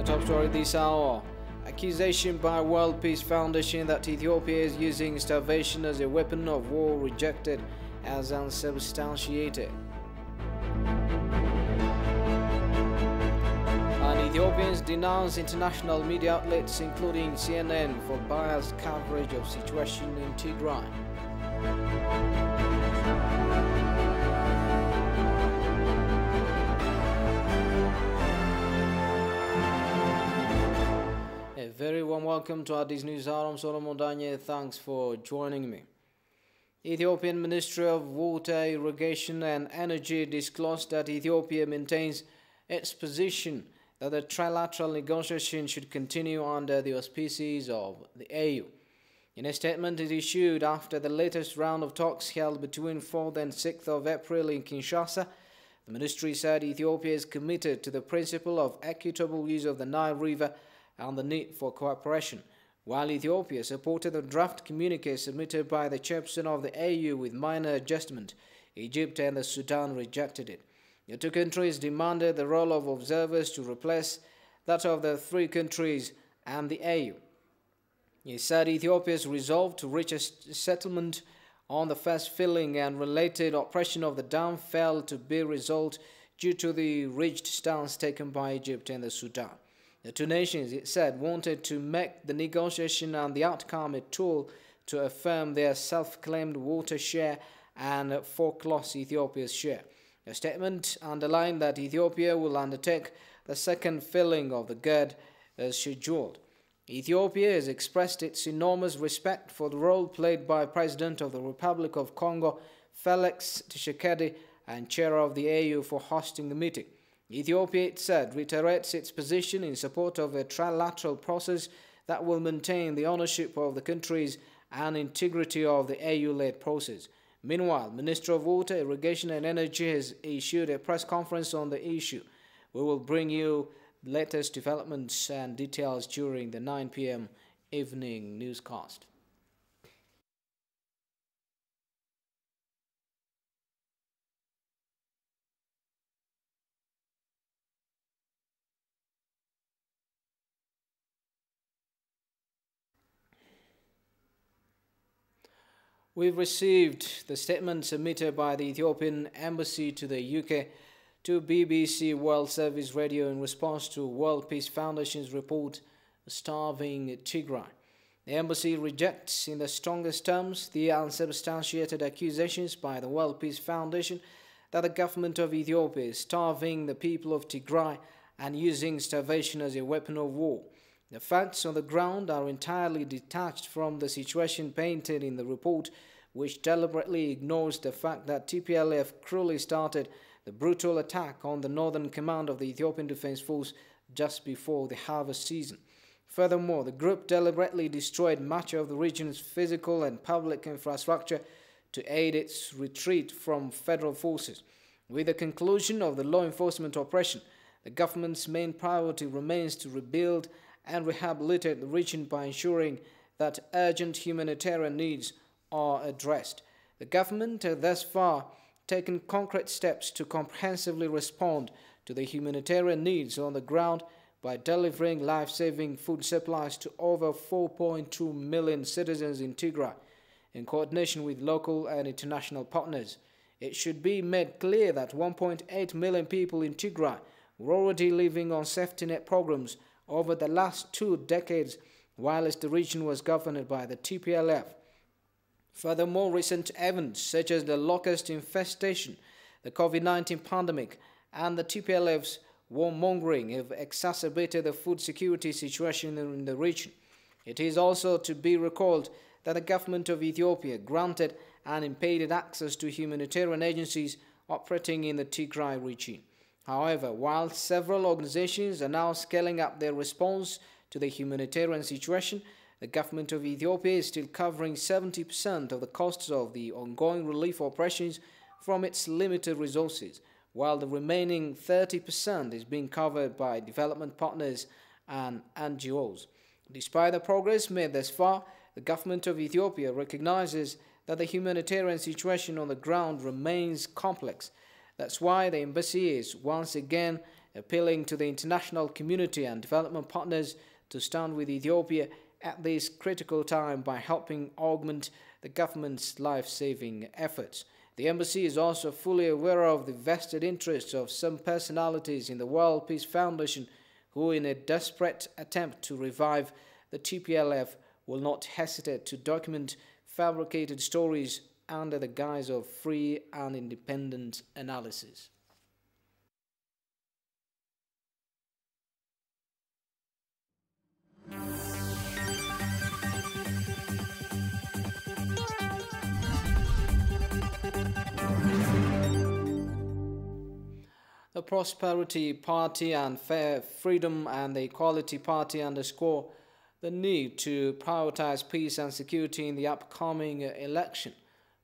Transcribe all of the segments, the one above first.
top story this hour. Accusation by World Peace Foundation that Ethiopia is using starvation as a weapon of war rejected as unsubstantiated. And Ethiopians denounce international media outlets including CNN for biased coverage of situation in Tigray. A very warm welcome to our This News Hour. I'm Solomon Danye. Thanks for joining me. Ethiopian Ministry of Water, Irrigation and Energy disclosed that Ethiopia maintains its position that the trilateral negotiation should continue under the auspices of the AU. In a statement it issued after the latest round of talks held between 4th and 6th of April in Kinshasa, the ministry said Ethiopia is committed to the principle of equitable use of the Nile River and the need for cooperation, while Ethiopia supported the draft communique submitted by the chairperson of the AU with minor adjustment. Egypt and the Sudan rejected it. The two countries demanded the role of observers to replace that of the three countries and the AU. He said Ethiopia's resolve to reach a settlement on the first filling and related operation of the dam failed to be resolved due to the rigid stance taken by Egypt and the Sudan. The two nations, it said, wanted to make the negotiation and the outcome a tool to affirm their self-claimed water share and foreclose Ethiopia's share. The statement underlined that Ethiopia will undertake the second filling of the GERD as scheduled. Ethiopia has expressed its enormous respect for the role played by President of the Republic of Congo, Felix Tshisekedi, and Chair of the AU for hosting the meeting. Ethiopia, it said, reiterates its position in support of a trilateral process that will maintain the ownership of the countries and integrity of the AU-led process. Meanwhile, Minister of Water, Irrigation and Energy has issued a press conference on the issue. We will bring you latest developments and details during the 9 p.m. evening newscast. We've received the statement submitted by the Ethiopian Embassy to the UK to BBC World Service Radio in response to World Peace Foundation's report, Starving Tigray. The embassy rejects in the strongest terms the unsubstantiated accusations by the World Peace Foundation that the government of Ethiopia is starving the people of Tigray and using starvation as a weapon of war. The facts on the ground are entirely detached from the situation painted in the report, which deliberately ignores the fact that TPLF cruelly started the brutal attack on the northern command of the Ethiopian Defense Force just before the harvest season. Furthermore, the group deliberately destroyed much of the region's physical and public infrastructure to aid its retreat from federal forces. With the conclusion of the law enforcement operation, the government's main priority remains to rebuild and rehabilitate the region by ensuring that urgent humanitarian needs are addressed. The government has thus far taken concrete steps to comprehensively respond to the humanitarian needs on the ground by delivering life-saving food supplies to over 4.2 million citizens in Tigray, in coordination with local and international partners. It should be made clear that 1.8 million people in Tigray were already living on safety net programs over the last 2 decades, whilst the region was governed by the TPLF. Furthermore, recent events such as the locust infestation, the COVID-19 pandemic, and the TPLF's warmongering have exacerbated the food security situation in the region. It is also to be recalled that the government of Ethiopia granted unimpeded access to humanitarian agencies operating in the Tigray region. However, while several organizations are now scaling up their response to the humanitarian situation, the government of Ethiopia is still covering 70% of the costs of the ongoing relief operations from its limited resources, while the remaining 30% is being covered by development partners and NGOs. Despite the progress made thus far, the government of Ethiopia recognizes that the humanitarian situation on the ground remains complex. That's why the embassy is once again appealing to the international community and development partners to stand with Ethiopia at this critical time by helping augment the government's life-saving efforts. The embassy is also fully aware of the vested interests of some personalities in the World Peace Foundation who, in a desperate attempt to revive the TPLF, will not hesitate to document fabricated stories under the guise of free and independent analysis. The Prosperity Party and Fair Freedom and the Equality Party underscore the need to prioritize peace and security in the upcoming election.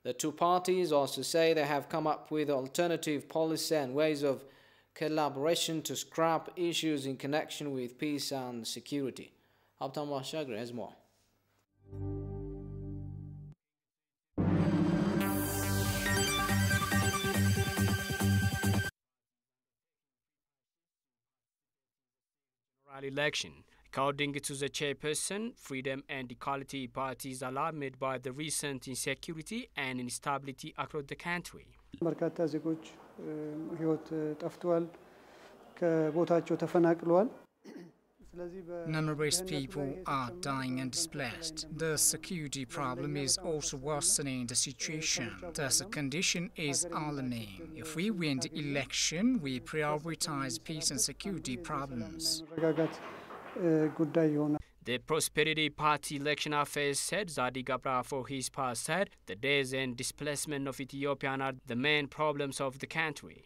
The two parties also say they have come up with alternative policy and ways of collaboration to scrap issues in connection with peace and security. Abtam Washagre has more. Election. According to the chairperson, Freedom and Equality parties are alarmed by the recent insecurity and instability across the country. በርካታ ዜጎች ህይወት ጠፍቷል ከቦታቸው ተፈናቅለዋል Numerous people are dying and displaced. The security problem is also worsening the situation. Thus, the condition is alarming. If we win the election, we prioritize peace and security problems. The Prosperity Party election affairs said Zadi Gabra for his part said the death and displacement of Ethiopian are the main problems of the country.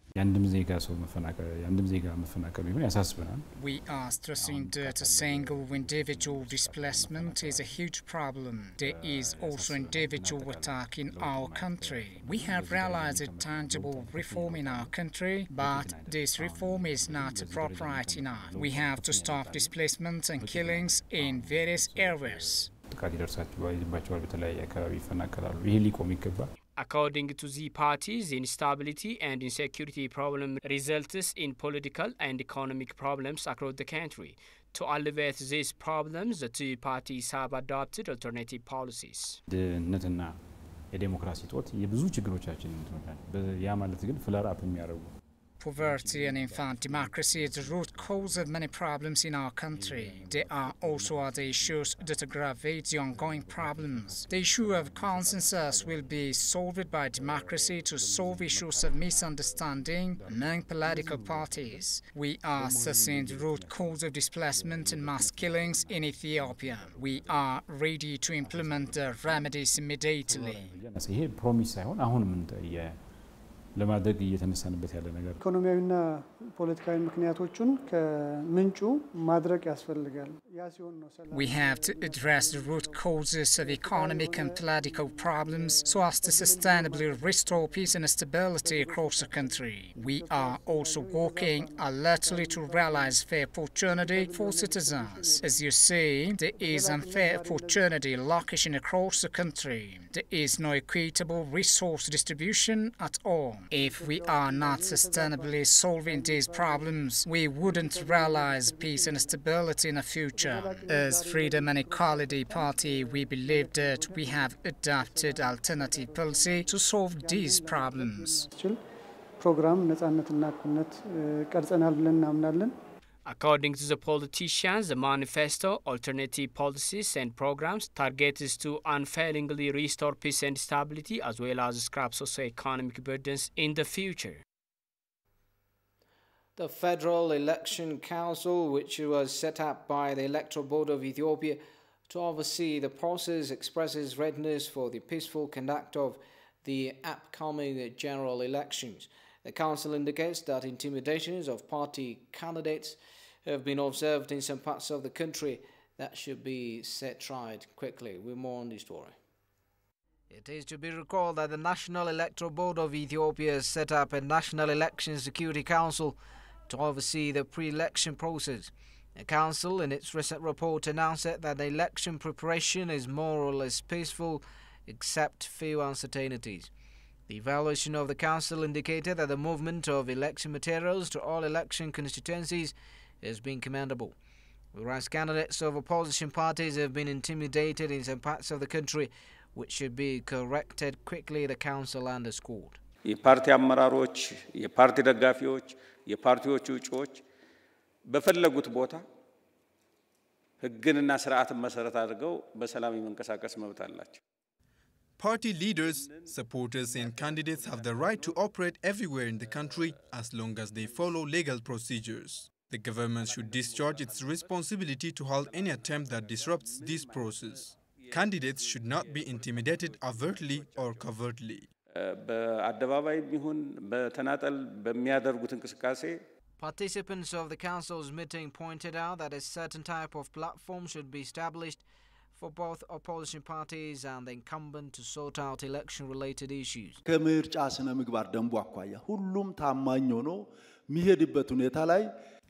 We are stressing that a single individual displacement is a huge problem. There is also individual attack in our country. We have realized a tangible reform in our country, but this reform is not appropriate enough. We have to stop displacements and killings in various areas. According to the parties, instability and insecurity problem results in political and economic problems across the country. To alleviate these problems, the two parties have adopted alternative policies. Poverty and infant democracy is the root cause of many problems in our country. There are also other issues that aggravate the ongoing problems. The issue of consensus will be solved by democracy to solve issues of misunderstanding among political parties. We are assessing the root cause of displacement and mass killings in Ethiopia. We are ready to implement the remedies immediately. ኢኮኖሚያዊና ፖለቲካዊ ምክንያቶችን ከምንጩ ማድረቅ ያስፈልጋል We have to address the root causes of economic and political problems so as to sustainably restore peace and stability across the country. We are also working alertly to realize fair opportunity for citizens. As you see, there is unfair opportunity location across the country. There is no equitable resource distribution at all. If we are not sustainably solving these problems, we wouldn't realize peace and stability in the future. As Freedom and Equality Party, we believe that we have adopted alternative policy to solve these problems. According to the politicians, the manifesto, alternative policies and programs targets to unfailingly restore peace and stability as well as scrap socio-economic burdens in the future. The Federal Election Council, which was set up by the Electoral Board of Ethiopia to oversee the process, expresses readiness for the peaceful conduct of the upcoming general elections. The council indicates that intimidations of party candidates have been observed in some parts of the country that should be set right quickly. We're more on this story. It is to be recalled that the National Electoral Board of Ethiopia has set up a National Election Security Council to oversee the pre-election process. The council, in its recent report, announced that the election preparation is more or less peaceful, except few uncertainties. The evaluation of the council indicated that the movement of election materials to all election constituencies has been commendable, whereas candidates of opposition parties have been intimidated in some parts of the country, which should be corrected quickly, the council underscored. የፓርቲ አመራሮች የፓርቲ ደጋፊዎች የፓርቲዎቹ እጩዎች በፈለጉት ቦታ ህግንና ስርዓትን መሰረት አድርገው በሰላም የመንቀሳቀስ መብት አላቸው። Party leaders, supporters and candidates have the right to operate everywhere in the country as long as they follow legal procedures. The government should discharge its responsibility to halt any attempt that disrupts this process. Candidates should not be intimidated overtly or covertly. በአደባባይ ቢሆን በተናጠል በሚያደርጉት እንቅስቃሴ Participants of the council's meeting pointed out that a certain type of platform should be established for both opposition parties and the incumbent to sort out election-related issues. ከምርጫ ስነ ምግባር ደንቡ አኳያ ሁሉም ታማኝ ሆኖ የሚሄድበት ሁኔታ ላይ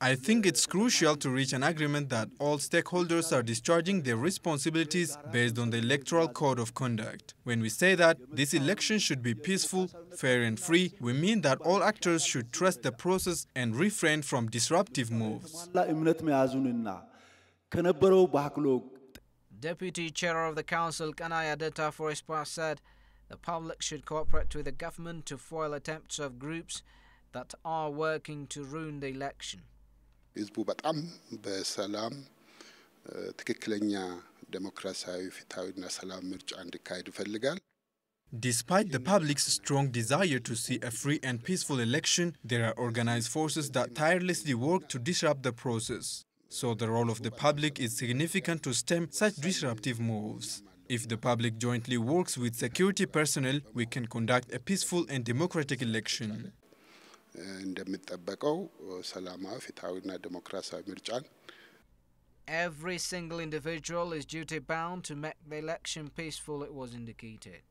I think it's crucial to reach an agreement that all stakeholders are discharging their responsibilities based on the Electoral Code of Conduct. When we say that this election should be peaceful, fair and free, we mean that all actors should trust the process and refrain from disruptive moves. Deputy Chair of the Council, Kanaya Deta for his part, said the public should cooperate with the government to foil attempts of groups that are working to ruin the election. ህዝቡ በጣም በሰላም ትክክለኛ ዴሞክራሲያዊ ፍትሃዊና ሰላም ምርጫ እንዲካሄድ ይፈልጋል። Despite the public's strong desire to see a free and peaceful election, there are organized forces that tirelessly work to disrupt the process. So the role of the public is significant to stem such disruptive moves. If the public jointly works with security personnel, we can conduct a peaceful and democratic election. እንደሚጠበቀው ሰላማዊ ፍትሃዊና ዴሞክራሲያዊ ምርጫን Every single individual is duty bound to make the election peaceful, it was indicated.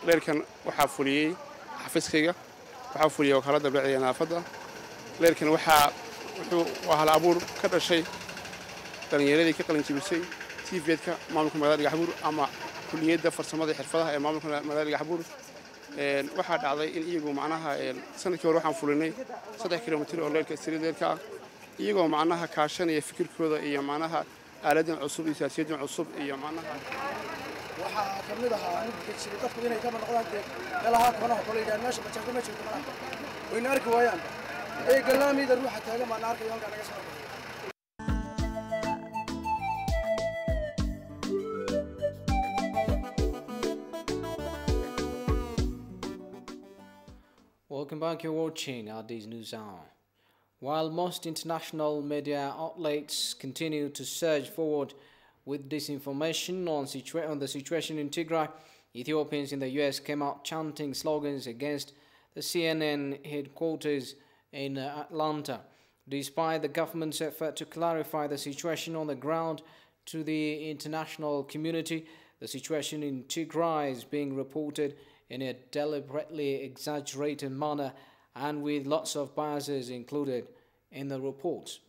leerkan waxa fuliyay xafiiskayga waxa fuliyay wakaalada bacdiga naafada leerkan wuxuu hal abuur ka dhashay dhalinyaradii ka qalin jibisay TVedka maamulka magaalada Gaxbuur ama kulliyadda farsamada xirfadaha ee maamulka magaalada Gaxbuur waxa dhacday in iyagu macnaha sanadkii hore waxaan fulinay 3 kiiloomitir oo leerka sirideerka iyagoo macnaha kaashanaya fikirkooda iyo macnaha aaladan cusub iyo siyaasiyadan cusub iyo macnaha waxa kamid ah in dadku inay ka noqdaan meelaha koonaha kale ee meesha bajaajka ma jirto malaha wayna arki waayaan ay galaamida ruuxa taagan ma arkayo halka naga soo Welcome back, you're watching our Day's News Hour. While most international media outlets continue to surge forward with disinformation on the situation in Tigray, Ethiopians in the US came out chanting slogans against the CNN headquarters in Atlanta. Despite the government's effort to clarify the situation on the ground to the international community, the situation in Tigray is being reported in a deliberately exaggerated manner and with lots of biases included in the reports.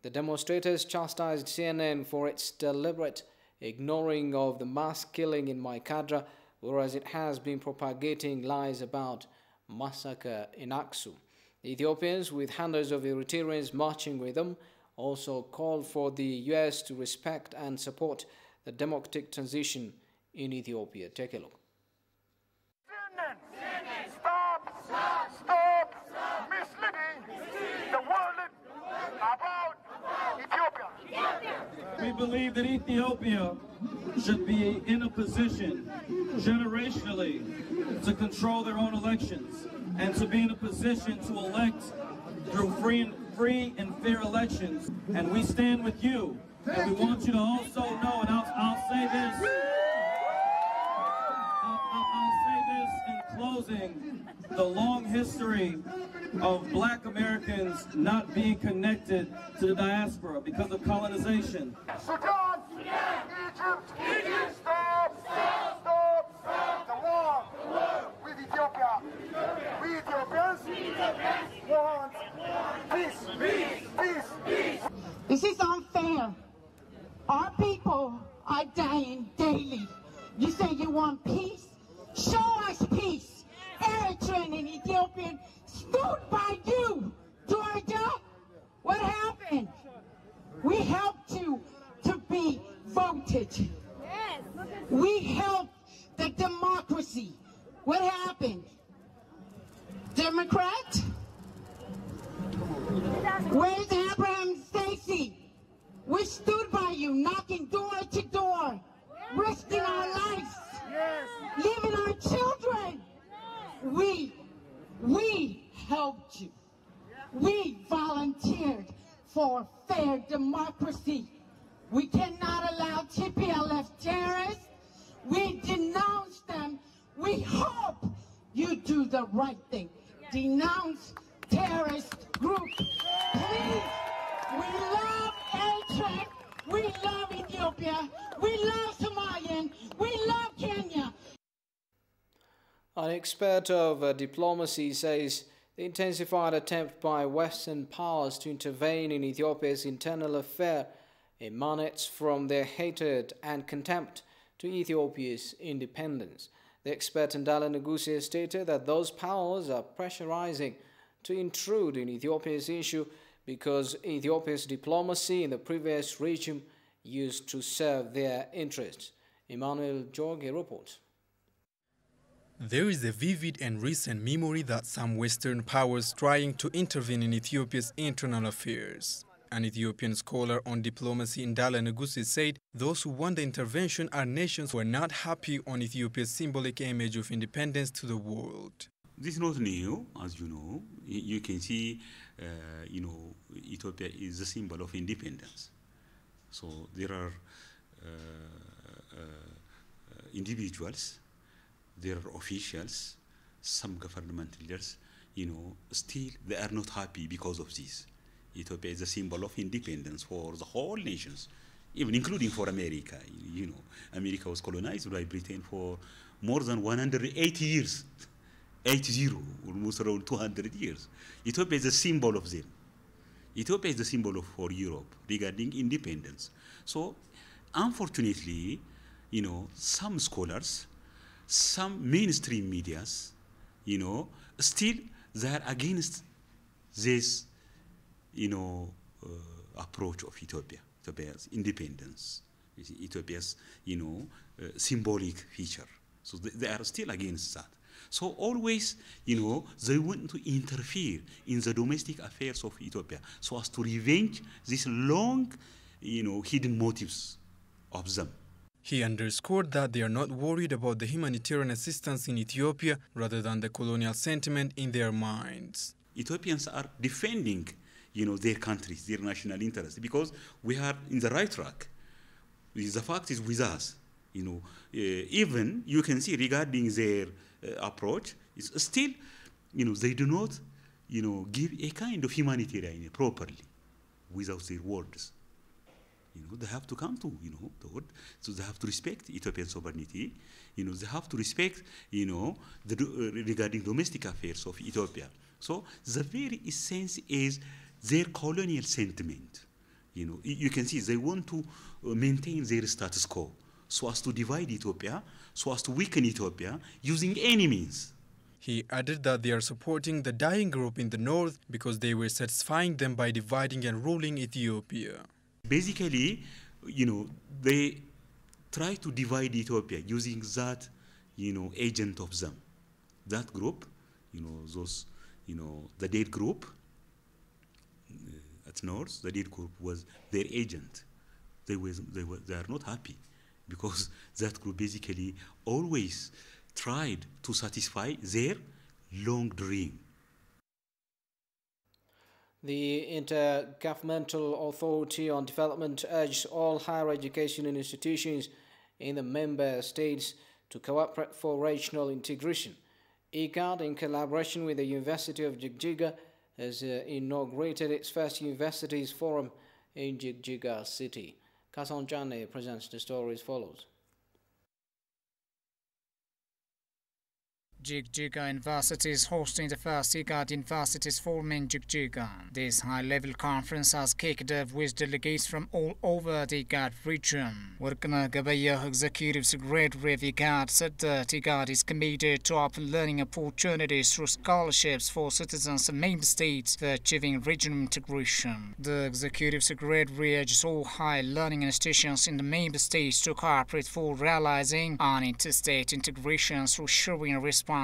The demonstrators chastised CNN for its deliberate ignoring of the mass killing in Maikadra, whereas it has been propagating lies about massacre in Aksum. The Ethiopians, with hundreds of Eritreans marching with them, also called for the US to respect and support the democratic transition in Ethiopia. Take a look. Stop misleading the world about Ethiopia. We believe that Ethiopia should be in a position generationally to control their own elections and to be in a position to elect through free and fair elections. And we stand with you. And we want you to also know, and I'll say this. I'll say this in closing. The long history of Black Americans not being connected to the diaspora because of colonization. Sudan, Egypt, stop the war with Ethiopia. We Ethiopians want peace. This is unfair. Our people are dying daily. You say you want peace? Show us peace. Eritrean and Ethiopian stood by you, Georgia. What happened? We helped you to be voted. Yes. We helped the democracy. What happened? Democrat? Where's Abraham Stacy? We stood by you, knocking door to door, risking our lives, leaving our children. We helped you. We volunteered for fair democracy. We cannot allow TPLF terrorists. We denounce them. We hope you do the right thing. Denounce terrorist groups. Please, we love Eritrea. We love Ethiopia. We love Somalia. We love Kenya. An expert of diplomacy says the intensified attempt by Western powers to intervene in Ethiopia's internal affair emanates from their hatred and contempt to Ethiopia's independence. The expert Ndala Negusi stated that those powers are pressurizing to intrude in Ethiopia's issue because Ethiopia's diplomacy in the previous regime used to serve their interests. Emmanuel Jorge reports. There is a vivid and recent memory that some Western powers trying to intervene in Ethiopia's internal affairs. An Ethiopian scholar on diplomacy, Ndala Negusi, said those who want the intervention are nations who are not happy on Ethiopia's symbolic image of independence to the world. This is not new, as you know. You can see, Ethiopia is the symbol of independence. So there are individuals, there are officials, some government leaders, still they are not happy because of this. Ethiopia is a symbol of independence for the whole nations, even including for America. America was colonized by Britain for more than 180 years. 80, almost around 200 years. Ethiopia is a symbol of them. Ethiopia is the symbol for Europe regarding independence. So, unfortunately, some scholars, some mainstream medias, still they are against this, approach of Ethiopia's independence, Ethiopia's, symbolic feature. So they are still against that. So always, they want to interfere in the domestic affairs of Ethiopia so as to revenge these long, hidden motives of them. He underscored that they are not worried about the humanitarian assistance in Ethiopia rather than the colonial sentiment in their minds. Ethiopians are defending, their countries, their national interests, because we are in the right track. The fact is with us. Even you can see regarding their approach, it's still they do not, give a kind of humanitarian properly without their words. They have to come to, the word. So they have to respect Ethiopian sovereignty. They have to respect, regarding domestic affairs of Ethiopia. So the very essence is their colonial sentiment. You can see they want to maintain their status quo so as to divide Ethiopia, so as to weaken Ethiopia using any means. He added that they are supporting the dying group in the north because they were satisfying them by dividing and ruling Ethiopia. Basically, they try to divide Ethiopia using that, agent of them. That group, those, the dead group at north, the dead group was their agent. They are not happy because that group basically always tried to satisfy their long dream. The Intergovernmental Authority on Development urged all higher education institutions in the member states to cooperate for regional integration. IGAD, in collaboration with the University of Jigjiga, has inaugurated its first Universities Forum in Jigjiga city. Kasan Jane presents the story as follows. Jigjiga University is hosting the first IGAD Universities Forum in Jigjiga. This high-level conference has kicked off with delegates from all over the IGAD region. Workna Gabayah, Executive Secretary of IGAD, said that IGAD is committed to open learning opportunities through scholarships for citizens of member states for achieving regional integration. The Executive Secretary urges all high learning institutions in the member states to cooperate for realizing an interstate integration through sharing responsibilities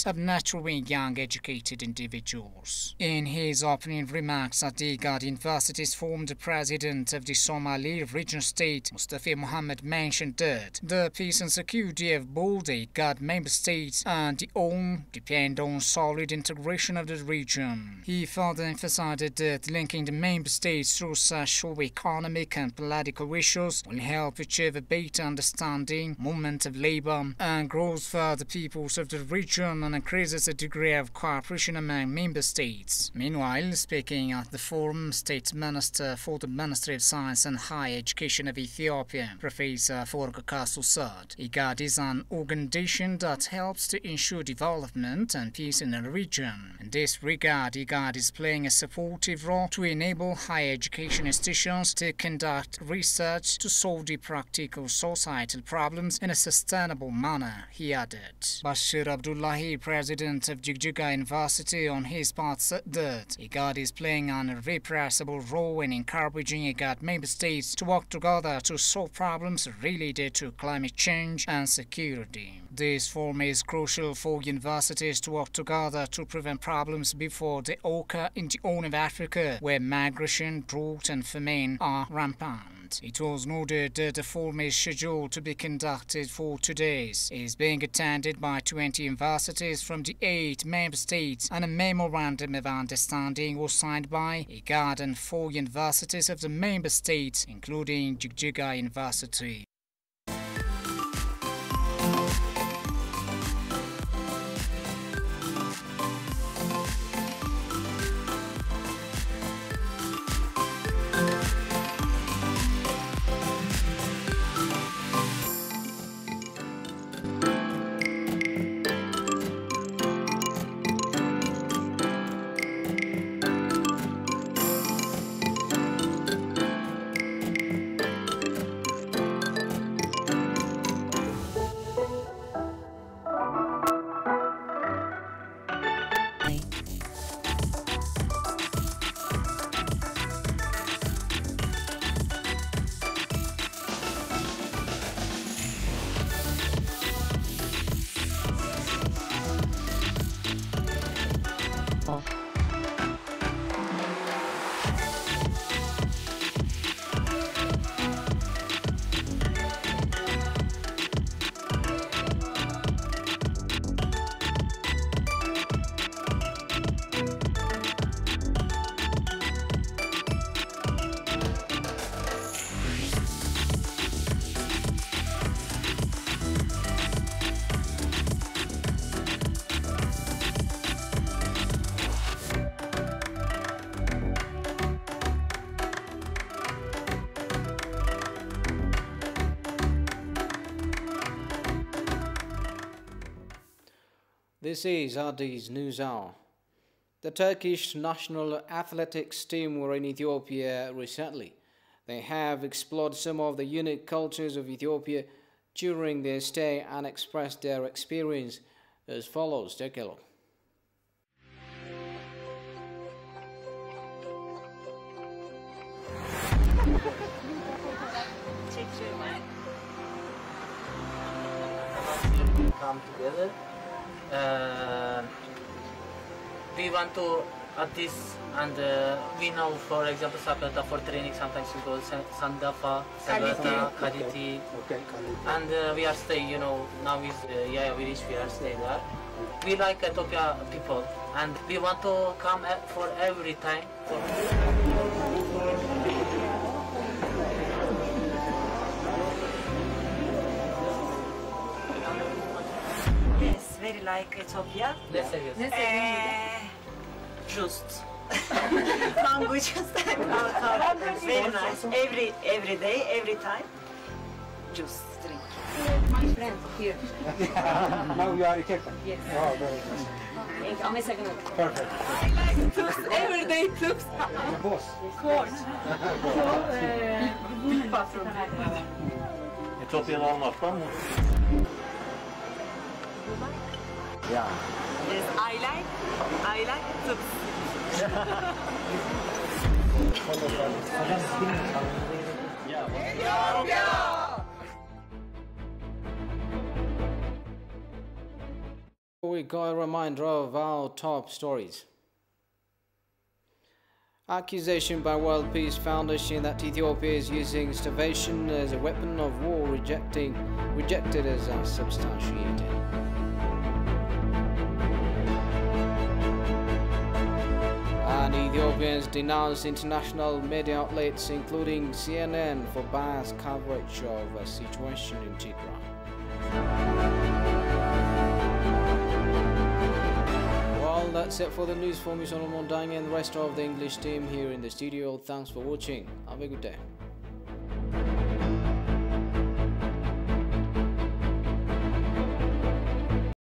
of nurturing young educated individuals. In his opening remarks at the IGAD Universities Forum, the president of the Somali regional state, Mustafa Mohammed, mentioned that the peace and security of both the IGAD member states and the ONU depend on solid integration of the region. He further emphasized that linking the member states through socio-economic and political issues will help achieve a better understanding, movement of labor, and growth for the peoples of the region and increases the degree of cooperation among member states. Meanwhile, speaking at the forum, State Minister for the Ministry of Science and Higher Education of Ethiopia, Professor Forgakasu, said IGAD is an organization that helps to ensure development and peace in the region. In this regard, IGAD is playing a supportive role to enable higher education institutions to conduct research to solve the practical societal problems in a sustainable manner, he added. Bashir Abdullahi, president of Jigjiga University, on his part said that IGAD is playing an irrepressible role in encouraging IGAD member states to work together to solve problems related to climate change and security. This forum is crucial for universities to work together to prevent problems before they occur in the Horn of Africa, where migration, drought and famine are rampant. It was noted that the forum is scheduled to be conducted for 2 days. It is being attended by 20 universities from the 8 member states, and a memorandum of understanding was signed by IGAD and 4 universities of the member states, including Jigjiga University. This is Addis News Hour. The Turkish national athletics team were in Ethiopia recently. They have explored some of the unique cultures of Ethiopia during their stay and expressed their experience as follows. Take a look. Come together. We want to Addis, and we know, for example, Sakarta for training. Sometimes we go Sandafa, Sakarta, Kaditi, and we are staying. You know, now is we are staying there. We like Ethiopia people, and we want to come for every time. Yes, very like Ethiopia. Just. Tango just. Very nice. Every day, every time. Just drink. My friend here. Now you are Ethiopian? Yes. Oh, very nice. I'm a second. Perfect. I like tubs, everyday tubs. The boss. Court. Big bathroom. Ethiopian olmaktan mı? Yeah. Yes, I like tubs. We got a reminder of our top stories. Accusation by World Peace Foundation that Ethiopia is using starvation as a weapon of war rejected as unsubstantiated. And Ethiopians denounce international media outlets including CNN for biased coverage of a situation in Tigray. Well, that's it for the news. For me, Solomon Dang and the rest of the English team here in the studio. Thanks for watching. Have a good day.